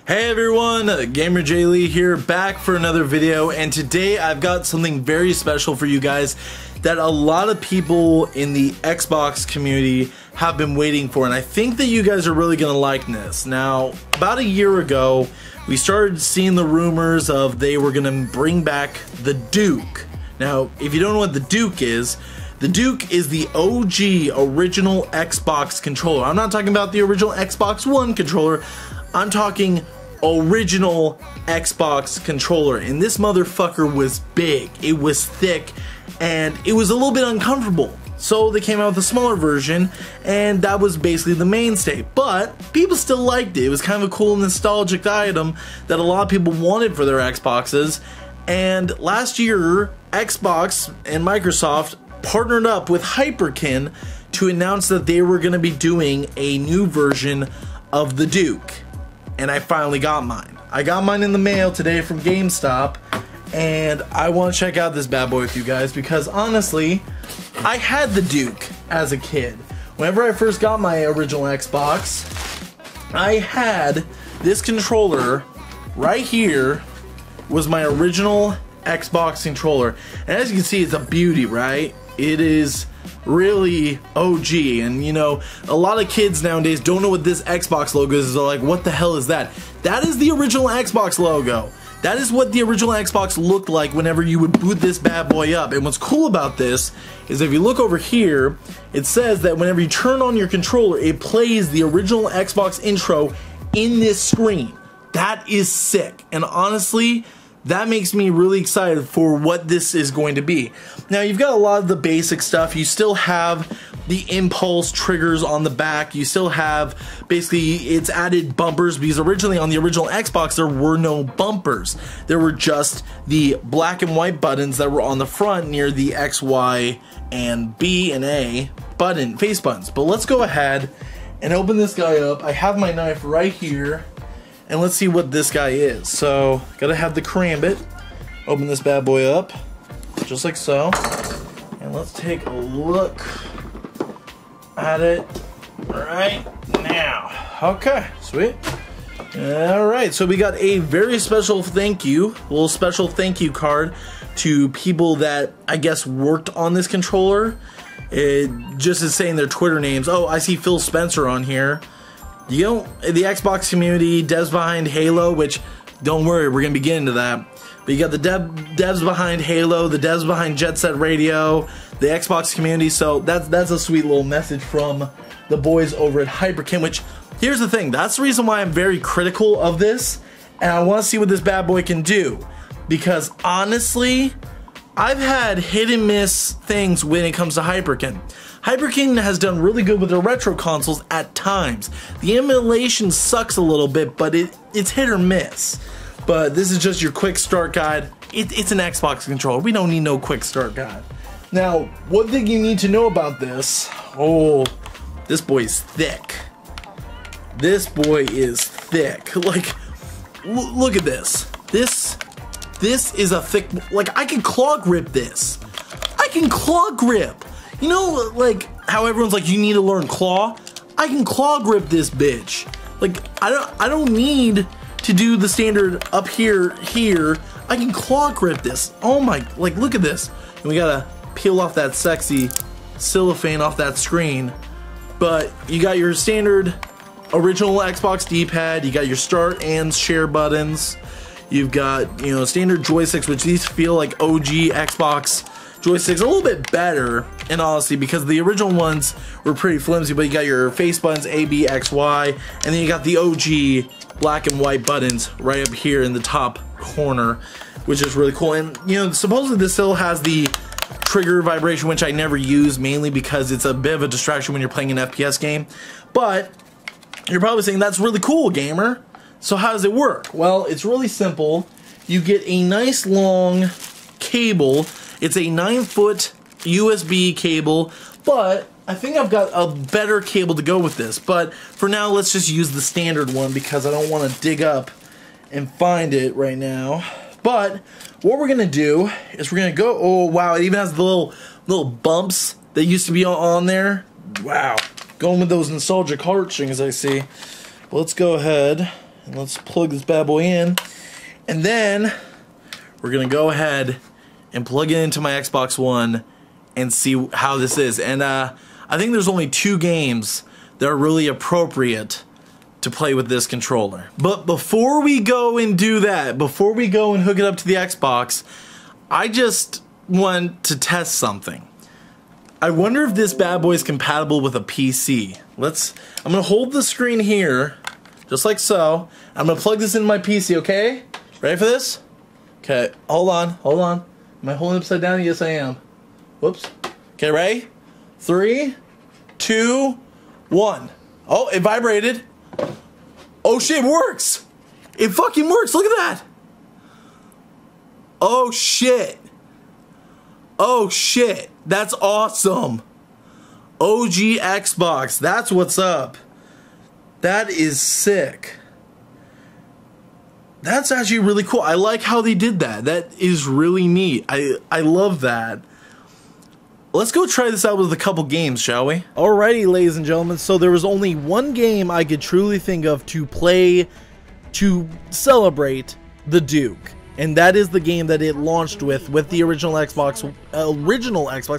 Hey everyone, GamerJlee here, back for another video, and today I've got something very special for you guys that a lot of people in the Xbox community have been waiting for, and I think that you guys are really gonna like this. Now, about a year ago, we started seeing the rumors of they were gonna bring back the Duke. Now, if you don't know what the Duke is the OG original Xbox controller. I'm not talking about the original Xbox One controller, I'm talking original Xbox controller, and this motherfucker was big, it was thick, and it was a little bit uncomfortable. So they came out with a smaller version, and that was basically the mainstay. But people still liked it. It was kind of a cool nostalgic item that a lot of people wanted for their Xboxes. And last year, Xbox and Microsoft partnered up with Hyperkin to announce that they were going to be doing a new version of the Duke. And I finally got mine. I got mine in the mail today from GameStop, and I want to check out this bad boy with you guys because honestly, I had the Duke as a kid. Whenever I first got my original Xbox, I had this controller right here was my original Xbox controller. And as you can see, it's a beauty, right? It is really OG, and you know, a lot of kids nowadays don't know what this Xbox logo is. They're like, what the hell is that? That is the original Xbox logo. That is what the original Xbox looked like whenever you would boot this bad boy up. And what's cool about this is if you look over here, it says that whenever you turn on your controller, it plays the original Xbox intro in this screen. That is sick, and honestly, that makes me really excited for what this is going to be. Now, you've got a lot of the basic stuff. You still have the impulse triggers on the back. You still have, basically, it's added bumpers, because originally on the original Xbox, there were no bumpers. There were just the black and white buttons that were on the front near the X, Y, and B and A button, face buttons. But let's go ahead and open this guy up. I have my knife right here. And let's see what this guy is. So, gotta have the karambit. Open this bad boy up, just like so. And let's take a look at it right now. Okay, sweet. Alright, so we got a very special thank you, a little special thank you card to people that, I guess, worked on this controller. It just is saying their Twitter names. Oh, I see Phil Spencer on here. You know, the Xbox community, devs behind Halo, which, don't worry, we're going to be getting to that. But you got the devs behind Halo, the devs behind Jet Set Radio, the Xbox community, so that's a sweet little message from the boys over at Hyperkin, which, here's the thing, that's the reason why I'm very critical of this, and I want to see what this bad boy can do. Because, honestly, I've had hit and miss things when it comes to Hyperkin. Hyperkin has done really good with their retro consoles at times. The emulation sucks a little bit, but it's hit or miss. But this is just your quick start guide. It's an Xbox controller. We don't need no quick start guide. Now, one thing you need to know about this, oh, this boy's thick. This boy is thick. Like, look at this. This is a thick, like, I can claw grip this. I can claw grip. You know, like, how everyone's like, you need to learn claw? I can claw grip this bitch. Like, I don't need to do the standard up here. I can claw grip this. Oh my, like, look at this. And we gotta peel off that sexy cellophane off that screen. But you got your standard original Xbox D-pad. You got your start and share buttons. You've got, you know, standard joysticks, which these feel like OG Xbox joysticks, a little bit better, in honesty, because the original ones were pretty flimsy, but you got your face buttons, A, B, X, Y, and then you got the OG black and white buttons right up here in the top corner, which is really cool. And, you know, supposedly this still has the trigger vibration, which I never use, mainly because it's a bit of a distraction when you're playing an FPS game. But you're probably saying, that's really cool, gamer. So how does it work? Well, it's really simple. You get a nice long cable. It's a 9-foot USB cable, but I think I've got a better cable to go with this. But for now, let's just use the standard one because I don't want to dig up and find it right now. But what we're gonna do is we're gonna go. Oh wow! It even has the little bumps that used to be on there. Wow, going with those nostalgic heartstrings, I see. Let's go ahead And let's plug this bad boy in. And then we're gonna go ahead and plug it into my Xbox One and see how this is. And I think there's only 2 games that are really appropriate to play with this controller. But before we go and do that, before we go and hook it up to the Xbox, I just want to test something. I wonder if this bad boy is compatible with a PC. I'm gonna hold the screen here, just like so. I'm gonna plug this in my PC, okay? Ready for this? Okay, hold on. Am I holding it upside down? Yes, I am. Whoops. Okay, ready? 3, 2, 1. Oh, it vibrated. Oh shit, it works! It fucking works, look at that! Oh shit. Oh shit, that's awesome. OG Xbox, that's what's up. That is sick. That's actually really cool. I like how they did that. That is really neat. I love that. Let's go try this out with a couple games, shall we? Alrighty, ladies and gentlemen, so there was only one game I could truly think of to play to celebrate the Duke. And that is the game that it launched with the original Xbox, I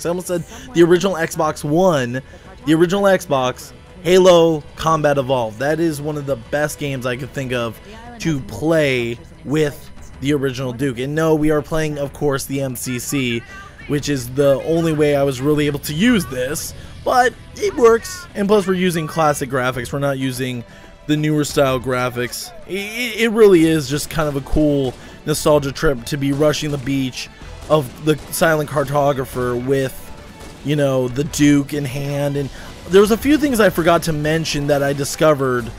almost said the original Xbox One, the original Xbox, Halo Combat Evolved. That is one of the best games I could think of to play with the original Duke. And no, we are playing, of course, the MCC, which is the only way I was really able to use this, but it works. And plus, we're using classic graphics. We're not using the newer style graphics. It really is just kind of a cool nostalgia trip to be rushing the beach of the silent cartographer with, you know, the Duke in hand. And there's a few things I forgot to mention that I discovered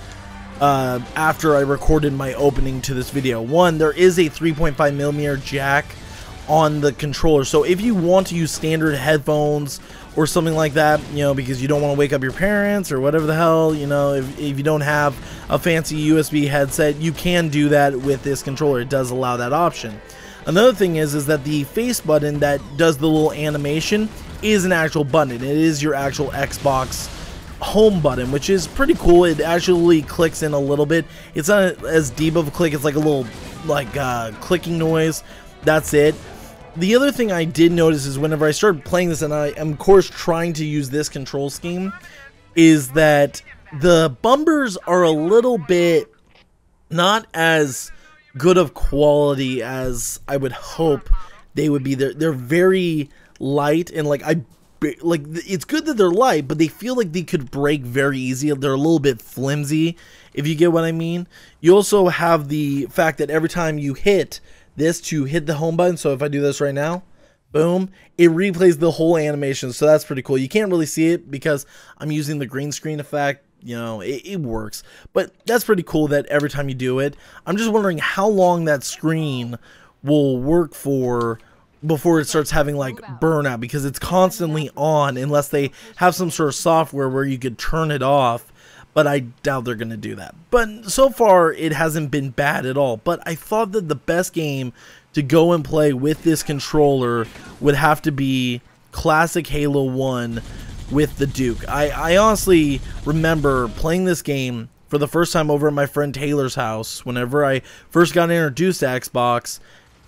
after I recorded my opening to this video. One, there is a 3.5mm jack on the controller, so if you want to use standard headphones or something like that, you know, because you don't want to wake up your parents or whatever the hell, you know, if you don't have a fancy USB headset, you can do that with this controller. It does allow that option. Another thing is that the face button that does the little animation is an actual button. It is your actual Xbox home button, which is pretty cool. It actually clicks in a little bit. It's not as deep of a click. It's like a little clicking noise. That's it. The other thing I did notice is whenever I started playing this, and I am of course trying to use this control scheme, is that the bumpers are a little bit not as good of quality as I would hope they would be. They're very light, and it's good that they're light, but they feel like they could break very easy. They're a little bit flimsy, if you get what I mean. You also have the fact that every time you hit this to hit the home button, so if I do this right now, boom, it replays the whole animation, so that's pretty cool. You can't really see it because I'm using the green screen effect, you know, it works, but that's pretty cool that every time you do it. I'm just wondering how long that screen will work for before it starts having like burnout, because it's constantly on unless they have some sort of software where you could turn it off. But I doubt they're going to do that. But so far, it hasn't been bad at all. But I thought that the best game to go and play with this controller would have to be classic Halo 1 with the Duke. I honestly remember playing this game for the first time over at my friend Taylor's house whenever I first got introduced to Xbox.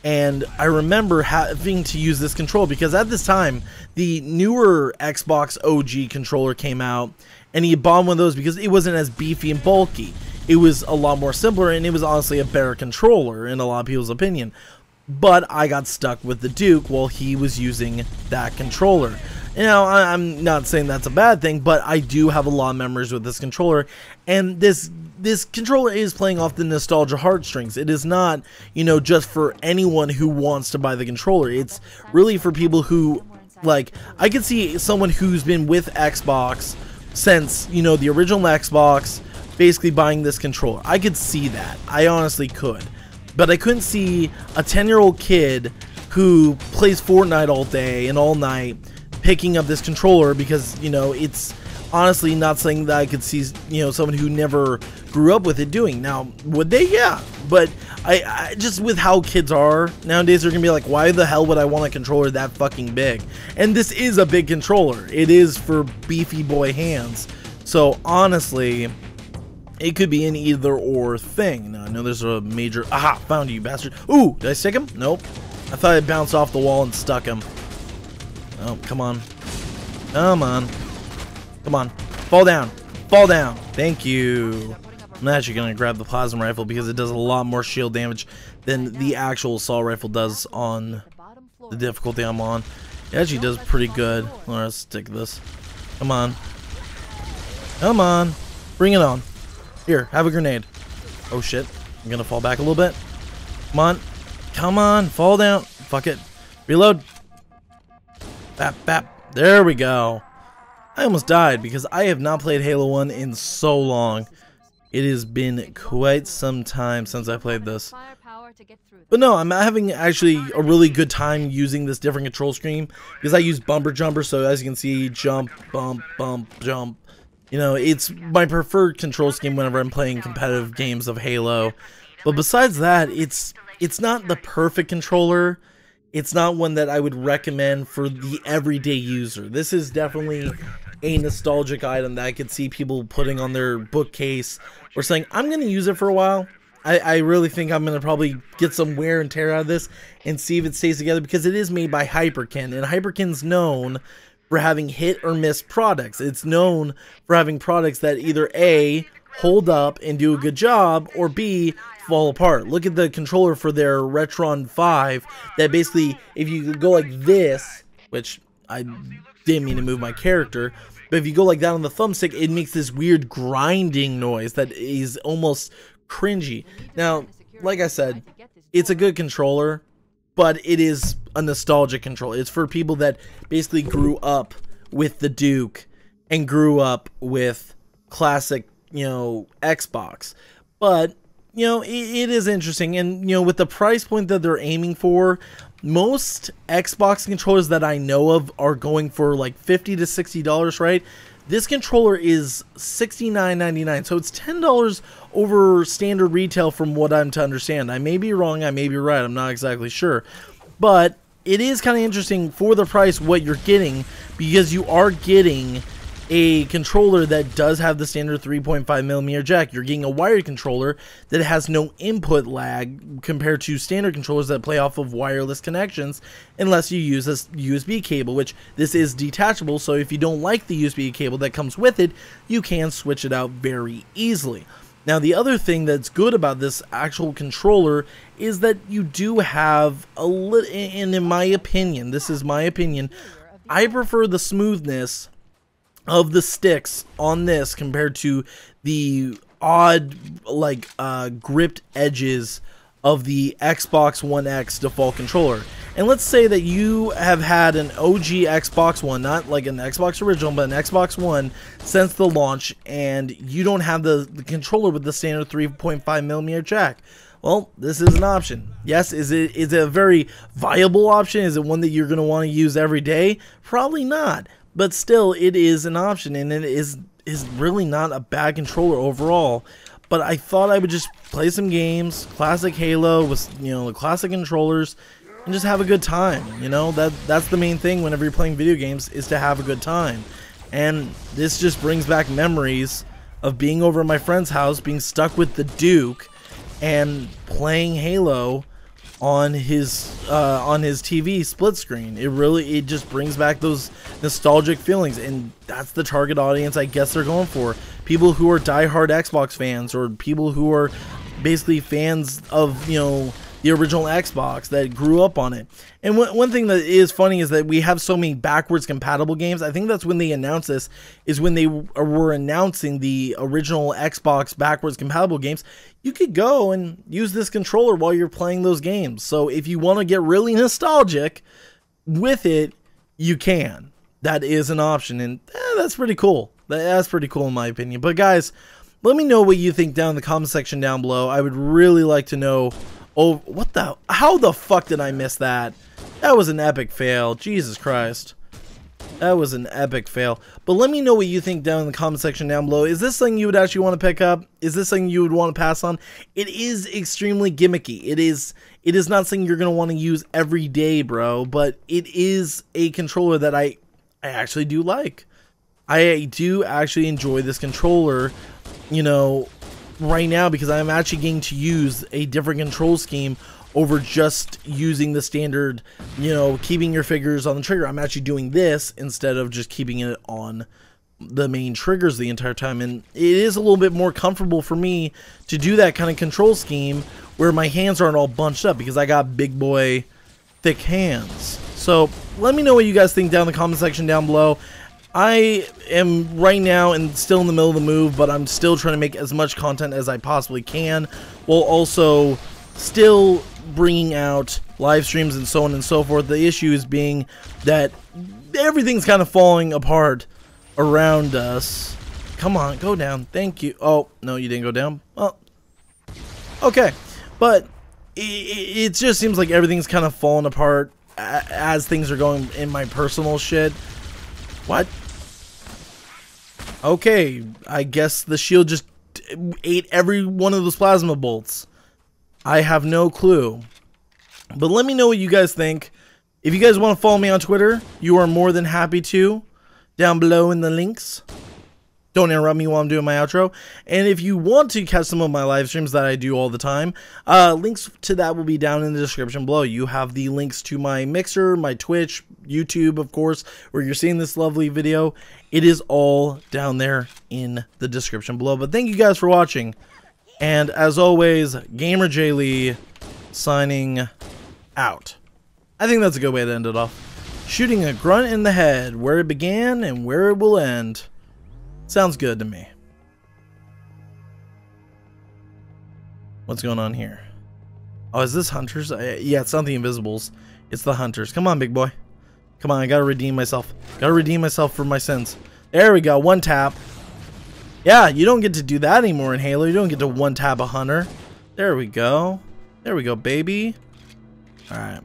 And I remember having to use this controller because at this time, the newer Xbox OG controller came out, and he bought one of those because it wasn't as beefy and bulky. It was a lot more simpler, and it was honestly a better controller in a lot of people's opinion. But I got stuck with the Duke while he was using that controller. You know, I'm not saying that's a bad thing, but I do have a lot of memories with this controller, and this controller is playing off the nostalgia heartstrings. It is not, you know, just for anyone who wants to buy the controller. It's really for people who, like, I could see someone who's been with Xbox since, you know, the original Xbox basically buying this controller. I could see that. I honestly could. But I couldn't see a 10-year-old kid who plays Fortnite all day and all night picking up this controller because, you know, it's honestly not something that I could see, you know, someone who never grew up with it doing. Now, would they? Yeah. But I just with how kids are nowadays, they're going to be like, why the hell would I want a controller that fucking big? And this is a big controller. It is for beefy boy hands. So honestly, it could be an either or thing. Now I know there's a major, aha, found you bastard. Ooh, did I stick him? Nope. I thought I bounced off the wall and stuck him. Oh, come on. Come on. Come on. Fall down. Fall down. Thank you. I'm actually going to grab the plasma rifle because it does a lot more shield damage than the actual assault rifle does on the difficulty I'm on. It actually does pretty good. Let's stick this. Come on. Come on. Bring it on. Here, have a grenade. Oh shit. I'm going to fall back a little bit. Come on. Come on. Fall down. Fuck it. Reload. Bap, bap. There we go. I almost died because I have not played Halo 1 in so long. It has been quite some time since I played this. But no, I'm having actually a really good time using this different control scheme because I use bumper jumper, so as you can see, jump, bump, bump, jump. You know, it's my preferred control scheme whenever I'm playing competitive games of Halo. But besides that, it's not the perfect controller. It's not one that I would recommend for the everyday user. This is definitely a nostalgic item that I could see people putting on their bookcase or saying, I'm going to use it for a while. I really think I'm going to probably get some wear and tear out of this and see if it stays together because it is made by Hyperkin, and Hyperkin's known for having hit or miss products. It's known for having products that either A, hold up and do a good job, or B, fall apart. Look at the controller for their Retron 5 that basically, if you go like this, which I didn't mean to move my character, but if you go like that on the thumbstick, it makes this weird grinding noise that is almost cringy. Now, like I said, it's a good controller, but it is a nostalgic controller. It's for people that basically grew up with the Duke and grew up with classic, you know, Xbox. But, you know, it is interesting. And, you know, with the price point that they're aiming for, most Xbox controllers that I know of are going for like $50 to $60, right? This controller is $69.99, so it's $10 over standard retail from what I'm to understand. I may be wrong, I may be right, I'm not exactly sure. But it is kind of interesting for the price what you're getting, because you are getting a controller that does have the standard 3.5mm jack. You're getting a wired controller that has no input lag compared to standard controllers that play off of wireless connections unless you use this USB cable, which this is detachable, so if you don't like the USB cable that comes with it, you can switch it out very easily. Now, the other thing that's good about this actual controller is that you do have a little, and in my opinion, this is my opinion, I prefer the smoothness of the sticks on this compared to the odd, like, gripped edges of the Xbox One X default controller. And let's say that you have had an OG Xbox One, not like an Xbox original, but an Xbox One since the launch, and you don't have the controller with the standard 3.5mm jack. Well, this is an option. Yes, is it a very viable option? Is it one that you're going to want to use every day? Probably not. But still, it is an option, and it is really not a bad controller overall. But I thought I would just play some games, classic Halo with, you know, the classic controllers, and just have a good time. You know, that's the main thing whenever you're playing video games, is to have a good time. And this just brings back memories of being over at my friend's house, being stuck with the Duke, and playing Halo on his TV split screen. It just brings back those nostalgic feelings, and that's the target audience I guess they're going for. People who are diehard Xbox fans, or people who are basically fans of, you know, the original Xbox that grew up on it. And one thing that is funny is that we have so many backwards compatible games. I think that's when they announced this, is when they were announcing the original Xbox backwards compatible games. You could go and use this controller while you're playing those games. So if you want to get really nostalgic with it, you can. That is an option, and that's pretty cool. That's pretty cool in my opinion. But guys, let me know what you think down in the comment section down below. I would really like to know. Oh, how the fuck did I miss that? That was an epic fail. Jesus Christ. That was an epic fail. But let me know what you think down in the comment section down below. Is this something you would actually want to pick up? Is this something you would want to pass on? It is extremely gimmicky. It is not something you're going to want to use every day, bro. But it is a controller that I actually do like. I do actually enjoy this controller, you know, right now because I'm actually getting to use a different control scheme over just using the standard, you know, keeping your fingers on the trigger. I'm actually doing this instead of just keeping it on the main triggers the entire time, and it is a little bit more comfortable for me to do that kind of control scheme where my hands aren't all bunched up because I got big boy thick hands. So let me know what you guys think down in the comment section down below. I am right now and still in the middle of the move, but I'm still trying to make as much content as I possibly can while also still bringing out live streams and so on and so forth. The issue is being that everything's kind of falling apart around us. Come on, go down. Thank you. Oh, no, you didn't go down. Oh, okay. But it just seems like everything's kind of falling apart as things are going in my personal shit. What? Okay, I guess the shield just ate every one of those plasma bolts. I have no clue. But let me know what you guys think. If you guys want to follow me on Twitter, you are more than happy to. Down below in the links. Don't interrupt me while I'm doing my outro. And if you want to catch some of my live streams that I do all the time, links to that will be down in the description below. You have the links to my Mixer, my Twitch, YouTube, of course, where you're seeing this lovely video. It is all down there in the description below. But thank you guys for watching. And as always, GamerJlee signing out. I think that's a good way to end it off. Shooting a grunt in the head, where it began and where it will end. Sounds good to me. What's going on here? Oh, is this Hunters? Yeah, it's not the Invisibles. It's the Hunters. Come on, big boy. Come on, I gotta redeem myself. Gotta redeem myself for my sins. There we go, one tap. Yeah, you don't get to do that anymore in Halo. You don't get to one tap a Hunter. There we go. There we go, baby. Alright.